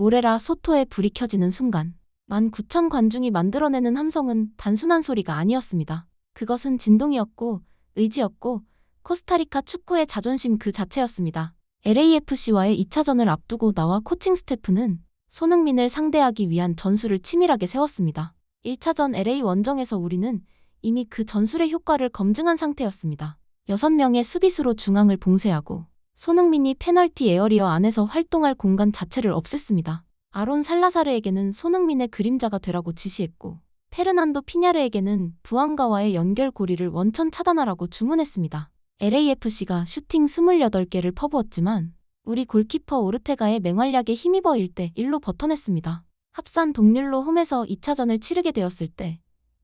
모레라 소토에 불이 켜지는 순간 19,000 관중이 만들어내는 함성은 단순한 소리가 아니었습니다. 그것은 진동이었고 의지였고 코스타리카 축구의 자존심 그 자체였습니다. LAFC와의 2차전을 앞두고 나와 코칭 스태프는 손흥민을 상대하기 위한 전술을 치밀하게 세웠습니다. 1차전 LA 원정에서 우리는 이미 그 전술의 효과를 검증한 상태였습니다. 6명의 수비수로 중앙을 봉쇄하고 손흥민이 페널티 에어리어 안에서 활동할 공간 자체를 없앴습니다. 아론 살라사르에게는 손흥민의 그림자가 되라고 지시했고 페르난도 피냐르에게는 부안가와의 연결 고리를 원천 차단하라고 주문했습니다. LAFC가 슈팅 28개를 퍼부었지만 우리 골키퍼 오르테가의 맹활약에 힘입어 1대1로 버텨냈습니다. 합산 동률로 홈에서 2차전을 치르게 되었을 때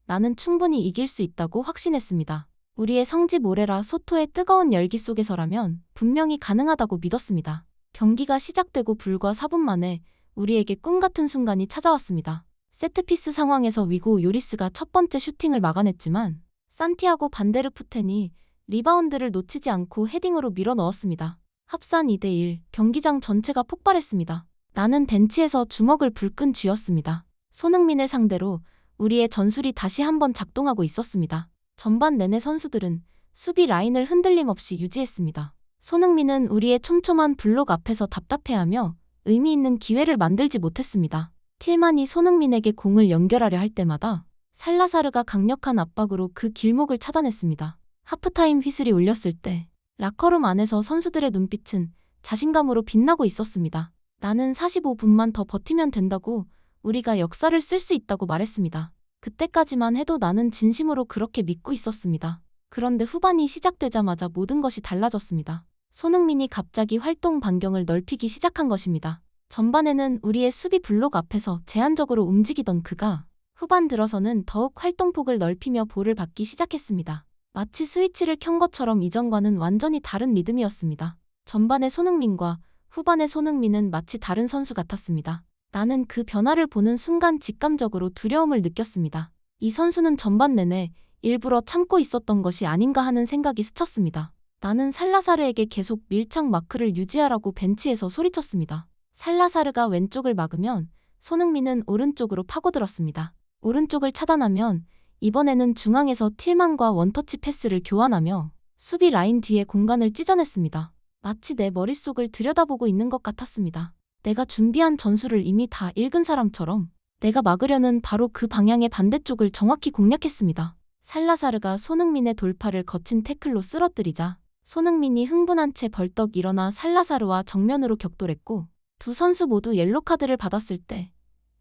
나는 충분히 이길 수 있다고 확신했습니다. 우리의 성지 모레라 소토의 뜨거운 열기 속에서라면 분명히 가능하다고 믿었습니다. 경기가 시작되고 불과 4분 만에 우리에게 꿈같은 순간이 찾아왔습니다. 세트피스 상황에서 위고 요리스가 첫 번째 슈팅을 막아냈지만 산티아고 반데르푸텐이 리바운드를 놓치지 않고 헤딩으로 밀어 넣었습니다. 합산 2대1, 경기장 전체가 폭발했습니다. 나는 벤치에서 주먹을 불끈 쥐었습니다. 손흥민을 상대로 우리의 전술이 다시 한번 작동하고 있었습니다. 전반 내내 선수들은 수비 라인을 흔들림 없이 유지했습니다. 손흥민은 우리의 촘촘한 블록 앞에서 답답해하며 의미 있는 기회를 만들지 못했습니다. 틸만이 손흥민에게 공을 연결하려 할 때마다 살라사르가 강력한 압박으로 그 길목을 차단했습니다. 하프타임 휘슬이 울렸을 때 라커룸 안에서 선수들의 눈빛은 자신감으로 빛나고 있었습니다. 나는 45분만 더 버티면 된다고, 우리가 역사를 쓸 수 있다고 말했습니다. 그때까지만 해도 나는 진심으로 그렇게 믿고 있었습니다. 그런데 후반이 시작되자마자 모든 것이 달라졌습니다. 손흥민이 갑자기 활동 반경을 넓히기 시작한 것입니다. 전반에는 우리의 수비 블록 앞에서 제한적으로 움직이던 그가 후반 들어서는 더욱 활동폭을 넓히며 볼을 받기 시작했습니다. 마치 스위치를 켠 것처럼 이전과는 완전히 다른 리듬이었습니다. 전반의 손흥민과 후반의 손흥민은 마치 다른 선수 같았습니다. 나는 그 변화를 보는 순간 직감적으로 두려움을 느꼈습니다. 이 선수는 전반 내내 일부러 참고 있었던 것이 아닌가 하는 생각이 스쳤습니다. 나는 살라사르에게 계속 밀착 마크를 유지하라고 벤치에서 소리쳤습니다. 살라사르가 왼쪽을 막으면 손흥민은 오른쪽으로 파고들었습니다. 오른쪽을 차단하면 이번에는 중앙에서 틸만과 원터치 패스를 교환하며 수비 라인 뒤에 공간을 찢어냈습니다. 마치 내 머릿속을 들여다보고 있는 것 같았습니다. 내가 준비한 전술을 이미 다 읽은 사람처럼 내가 막으려는 바로 그 방향의 반대쪽을 정확히 공략했습니다. 살라사르가 손흥민의 돌파를 거친 태클로 쓰러뜨리자 손흥민이 흥분한 채 벌떡 일어나 살라사르와 정면으로 격돌했고 두 선수 모두 옐로카드를 받았을 때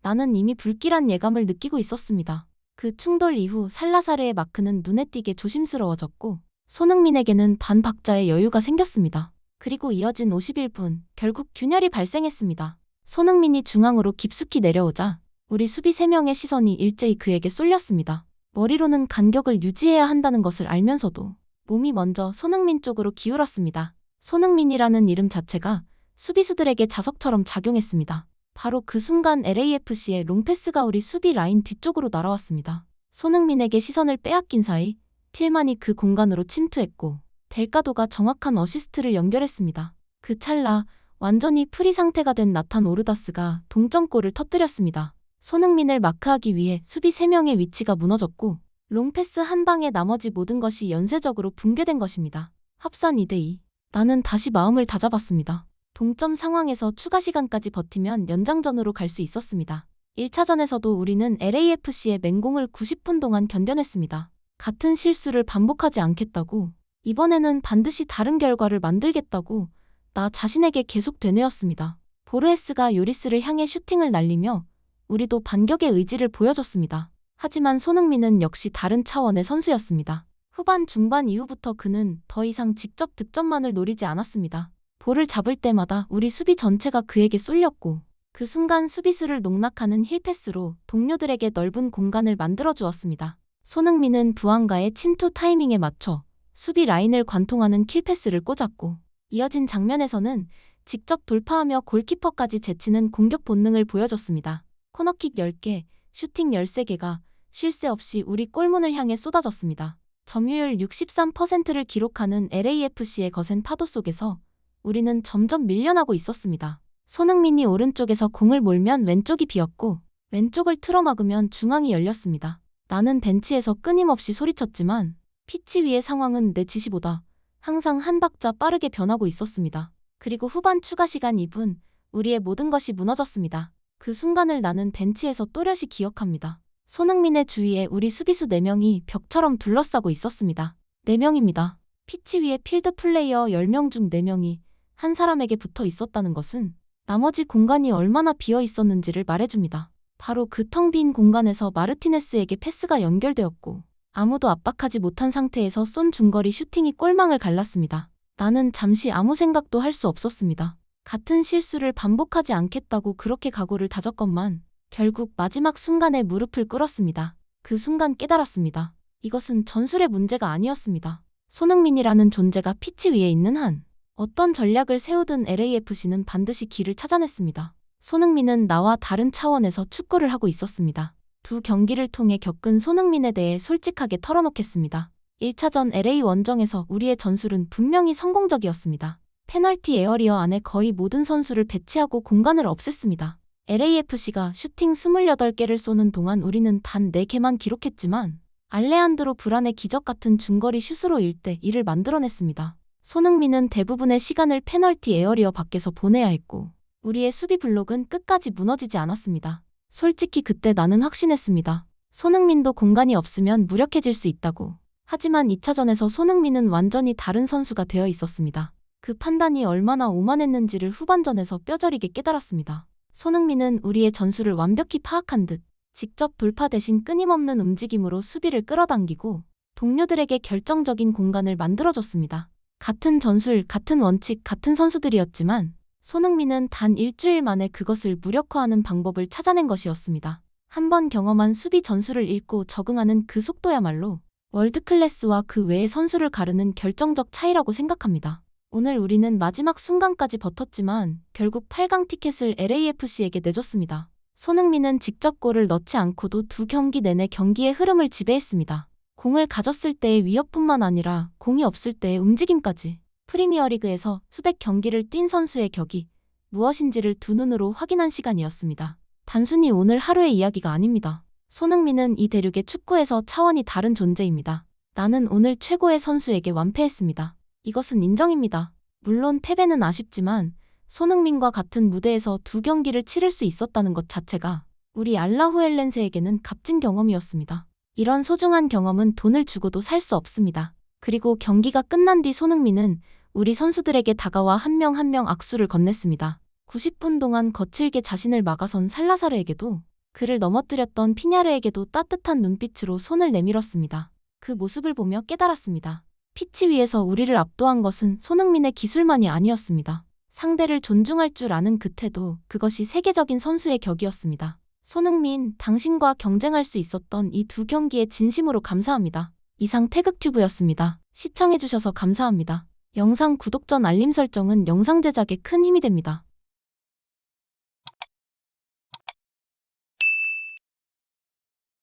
나는 이미 불길한 예감을 느끼고 있었습니다. 그 충돌 이후 살라사르의 마크는 눈에 띄게 조심스러워졌고 손흥민에게는 반박자의 여유가 생겼습니다. 그리고 이어진 51분, 결국 균열이 발생했습니다. 손흥민이 중앙으로 깊숙이 내려오자 우리 수비 3명의 시선이 일제히 그에게 쏠렸습니다. 머리로는 간격을 유지해야 한다는 것을 알면서도 몸이 먼저 손흥민 쪽으로 기울었습니다. 손흥민이라는 이름 자체가 수비수들에게 자석처럼 작용했습니다. 바로 그 순간 LAFC의 롱패스가 우리 수비 라인 뒤쪽으로 날아왔습니다. 손흥민에게 시선을 빼앗긴 사이 틸만이 그 공간으로 침투했고 델가도가 정확한 어시스트를 연결했습니다. 그 찰나 완전히 프리 상태가 된 나탄 오르다스가 동점골을 터뜨렸습니다. 손흥민을 마크하기 위해 수비 3명의 위치가 무너졌고 롱패스 한 방에 나머지 모든 것이 연쇄적으로 붕괴된 것입니다. 합산 2대2. 나는 다시 마음을 다잡았습니다. 동점 상황에서 추가 시간까지 버티면 연장전으로 갈 수 있었습니다. 1차전에서도 우리는 LAFC의 맹공을 90분 동안 견뎌냈습니다. 같은 실수를 반복하지 않겠다고, 이번에는 반드시 다른 결과를 만들겠다고 나 자신에게 계속 되뇌었습니다. 보르헤스가 요리스를 향해 슈팅을 날리며 우리도 반격의 의지를 보여줬습니다. 하지만 손흥민은 역시 다른 차원의 선수였습니다. 후반 중반 이후부터 그는 더 이상 직접 득점만을 노리지 않았습니다. 볼을 잡을 때마다 우리 수비 전체가 그에게 쏠렸고 그 순간 수비수를 농락하는 힐패스로 동료들에게 넓은 공간을 만들어주었습니다. 손흥민은 부안가의 침투 타이밍에 맞춰 수비 라인을 관통하는 킬패스를 꽂았고 이어진 장면에서는 직접 돌파하며 골키퍼까지 제치는 공격 본능을 보여줬습니다. 코너킥 10개, 슈팅 13개가 쉴 새 없이 우리 골문을 향해 쏟아졌습니다. 점유율 63%를 기록하는 LAFC의 거센 파도 속에서 우리는 점점 밀려나고 있었습니다. 손흥민이 오른쪽에서 공을 몰면 왼쪽이 비었고 왼쪽을 틀어막으면 중앙이 열렸습니다. 나는 벤치에서 끊임없이 소리쳤지만 피치 위의 상황은 내 지시보다 항상 한 박자 빠르게 변하고 있었습니다. 그리고 후반 추가 시간 2분, 우리의 모든 것이 무너졌습니다. 그 순간을 나는 벤치에서 또렷이 기억합니다. 손흥민의 주위에 우리 수비수 4명이 벽처럼 둘러싸고 있었습니다. 4명입니다. 피치 위에 필드 플레이어 10명 중 4명이 한 사람에게 붙어 있었다는 것은 나머지 공간이 얼마나 비어 있었는지를 말해줍니다. 바로 그 텅 빈 공간에서 마르티네스에게 패스가 연결되었고 아무도 압박하지 못한 상태에서 쏜 중거리 슈팅이 골망을 갈랐습니다. 나는 잠시 아무 생각도 할 수 없었습니다. 같은 실수를 반복하지 않겠다고 그렇게 각오를 다졌건만 결국 마지막 순간에 무릎을 꿇었습니다. 그 순간 깨달았습니다. 이것은 전술의 문제가 아니었습니다. 손흥민이라는 존재가 피치 위에 있는 한 어떤 전략을 세우든 LAFC는 반드시 길을 찾아냈습니다. 손흥민은 나와 다른 차원에서 축구를 하고 있었습니다. 두 경기를 통해 겪은 손흥민에 대해 솔직하게 털어놓겠습니다. 1차전 LA 원정에서 우리의 전술은 분명히 성공적이었습니다. 페널티 에어리어 안에 거의 모든 선수를 배치하고 공간을 없앴습니다. LAFC가 슈팅 28개를 쏘는 동안 우리는 단 4개만 기록했지만 알레한드로 브란의 기적 같은 중거리 슛으로 1대1을 만들어냈습니다. 손흥민은 대부분의 시간을 페널티 에어리어 밖에서 보내야 했고 우리의 수비 블록은 끝까지 무너지지 않았습니다. 솔직히 그때 나는 확신했습니다. 손흥민도 공간이 없으면 무력해질 수 있다고. 하지만 2차전에서 손흥민은 완전히 다른 선수가 되어 있었습니다. 그 판단이 얼마나 오만했는지를 후반전에서 뼈저리게 깨달았습니다. 손흥민은 우리의 전술을 완벽히 파악한 듯 직접 돌파 대신 끊임없는 움직임으로 수비를 끌어당기고 동료들에게 결정적인 공간을 만들어줬습니다. 같은 전술, 같은 원칙, 같은 선수들이었지만 손흥민은 단 일주일 만에 그것을 무력화하는 방법을 찾아낸 것이었습니다. 한 번 경험한 수비 전술을 읽고 적응하는 그 속도야말로 월드클래스와 그 외의 선수를 가르는 결정적 차이라고 생각합니다. 오늘 우리는 마지막 순간까지 버텼지만 결국 8강 티켓을 LAFC에게 내줬습니다. 손흥민은 직접 골을 넣지 않고도 두 경기 내내 경기의 흐름을 지배했습니다. 공을 가졌을 때의 위협뿐만 아니라 공이 없을 때의 움직임까지. 프리미어리그에서 수백 경기를 뛴 선수의 격이 무엇인지를 두 눈으로 확인한 시간이었습니다. 단순히 오늘 하루의 이야기가 아닙니다. 손흥민은 이 대륙의 축구에서 차원이 다른 존재입니다. 나는 오늘 최고의 선수에게 완패했습니다. 이것은 인정입니다. 물론 패배는 아쉽지만 손흥민과 같은 무대에서 두 경기를 치를 수 있었다는 것 자체가 우리 알라후엘렌세에게는 값진 경험이었습니다. 이런 소중한 경험은 돈을 주고도 살 수 없습니다. 그리고 경기가 끝난 뒤 손흥민은 우리 선수들에게 다가와 한 명 한 명 악수를 건넸습니다. 90분 동안 거칠게 자신을 막아선 살라사르에게도 그를 넘어뜨렸던 피냐르에게도 따뜻한 눈빛으로 손을 내밀었습니다. 그 모습을 보며 깨달았습니다. 피치 위에서 우리를 압도한 것은 손흥민의 기술만이 아니었습니다. 상대를 존중할 줄 아는 그 태도, 그것이 세계적인 선수의 격이었습니다. 손흥민, 당신과 경쟁할 수 있었던 이 두 경기에 진심으로 감사합니다. 이상 태극튜브였습니다. 시청해주셔서 감사합니다. 영상 구독 전 알림 설정은 영상 제작에 큰 힘이 됩니다.